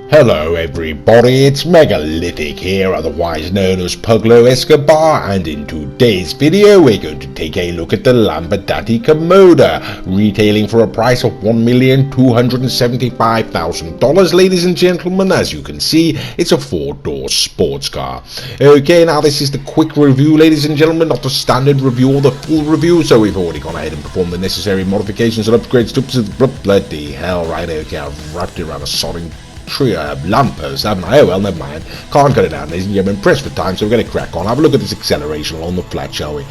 Hello everybody, it's Megalithic here, otherwise known as Pablo Escobar, and in today's video we're going to take a look at the Lampadati Komoda, retailing for a price of $1,275,000, ladies and gentlemen. As you can see, it's a four-door sports car. Okay, now this is the quick review, ladies and gentlemen, not the standard review or the full review, so we've already gone ahead and performed the necessary modifications and upgrades to bloody hell, right? Okay, I've wrapped it around a sodding lampers, haven't I? Oh well, never mind. Can't cut it down, ladies and gentlemen. Pressed for time, so we're going to crack on. Have a look at this acceleration along the flat, shall we?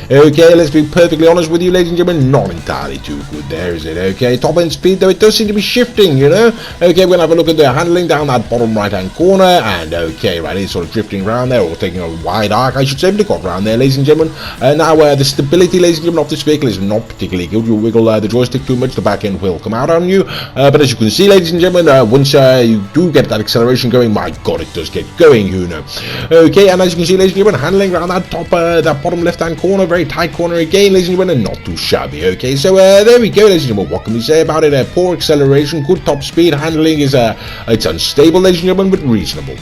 Okay, let's be perfectly honest with you, ladies and gentlemen. Not entirely too good there, is it? Okay, top end speed, though, it does seem to be shifting, you know? Okay, we're going to have a look at the handling down that bottom right-hand corner, and okay, right, it's sort of drifting around there, or taking a wide arc, I should say, but it got around there, ladies and gentlemen. Now, the stability, ladies and gentlemen, of this vehicle is not particularly good. You wiggle the joystick too much, the back end will come out on you. But as you can see, ladies and gentlemen, once you do get that acceleration going, my god, it does get going, you know. Okay, and as you can see, ladies and gentlemen, handling around that top, that bottom left-hand corner, very tight corner again, ladies and gentlemen, and not too shabby. Okay, so there we go, ladies and gentlemen. What can we say about it? Poor acceleration, good top speed, handling is it's unstable, ladies and gentlemen, but reasonable.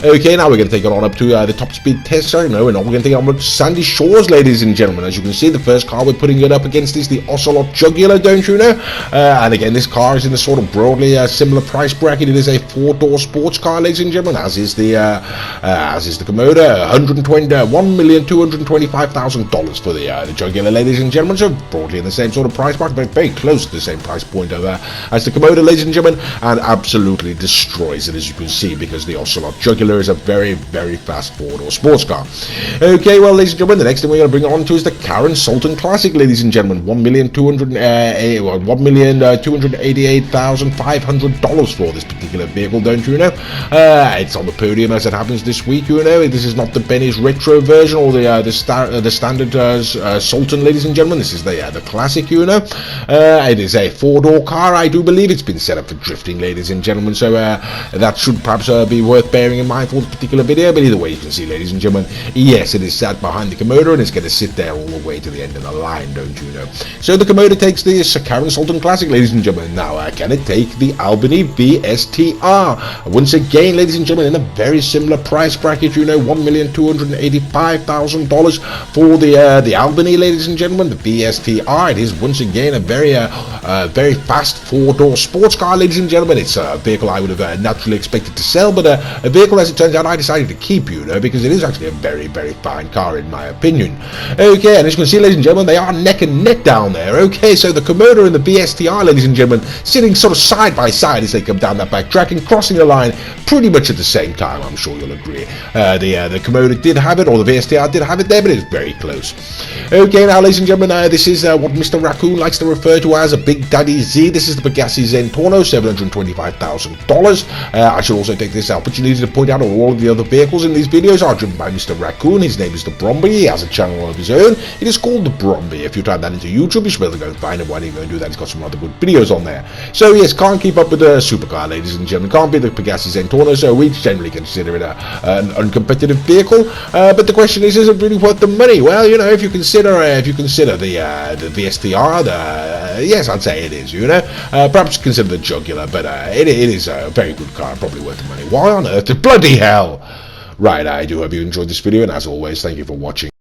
Okay, now we're going to take it on up to the top speed test. Sorry, no, we're not. We're going to take it on up to Sandy Shores, ladies and gentlemen. As you can see, the first car we're putting it up against is the Ocelot Jugular, don't you know? And again, this car is in a sort of broadly similar price bracket. It is a four-door sports car, ladies and gentlemen, as is the Komoda. $1,225,000 for the Jugular, ladies and gentlemen. So broadly in the same sort of price bracket, but very close to the same price point as the Komoda, ladies and gentlemen, and absolutely destroys it, as you can see, because the Ocelot Jugular is a very, very fast four-door sports car. Okay, well, ladies and gentlemen, the next thing we're going to bring on to is the Karen Sultan Classic, ladies and gentlemen. $1,288,500 for this particular vehicle, don't you know? It's on the podium as it happens this week, you know. This is not the Benny's retro version or the standard Sultan, ladies and gentlemen. This is the classic, you know. It is a four-door car, I do believe. It's been set up for drifting, ladies and gentlemen, so that should perhaps be worth bearing in mind for this particular video. But either way, you can see, ladies and gentlemen, yes, it is sat behind the Komoda, and it's going to sit there all the way to the end of the line, don't you know. So the Komoda takes the Karen Sultan Classic, ladies and gentlemen. Now, can it take the Albany VSTR? Once again, ladies and gentlemen, in a very similar price bracket, you know, $1,285,000 for the Albany, ladies and gentlemen, the VSTR. It is once again a very fast four-door sports car, ladies and gentlemen. It's a vehicle I would have naturally expected to sell, but a vehicle, as it turns out, I decided to keep, you know, because it is actually a very, very fine car in my opinion. Okay, and as you can see, ladies and gentlemen, they are neck and neck down there. Okay, so the Komoda and the VSTR, ladies and gentlemen, sitting sort of side by side as they come down that back track and crossing the line pretty much at the same time, I'm sure you'll agree. The Komoda did have it, or the VSTR did have it there, but it's very close. Okay, now, ladies and gentlemen, this is what Mr. Raccoon likes to refer to as a Big Daddy Z. This is the Pegassi Zentorno, $725,000. I should also take this opportunity to point out all of the other vehicles in these videos are driven by Mr. Raccoon. His name is the Bromby. He has a channel of his own. It is called the Bromby. If you type that into YouTube, you should be able to go and find it. Why don't you go and do that? He's got some other good videos on there. So yes, can't keep up with the supercar, ladies and gentlemen. Can't be the Pegassi Zentorno, so we generally consider it an uncompetitive vehicle. But the question is it really worth the money? Well, you know, if you consider the VSTR, yes, I'd say it is. You know, perhaps consider the Jugular, but it is a very good car, probably worth the money. Why on earth? Bloody hell! Right, I do hope you enjoyed this video, and as always, thank you for watching.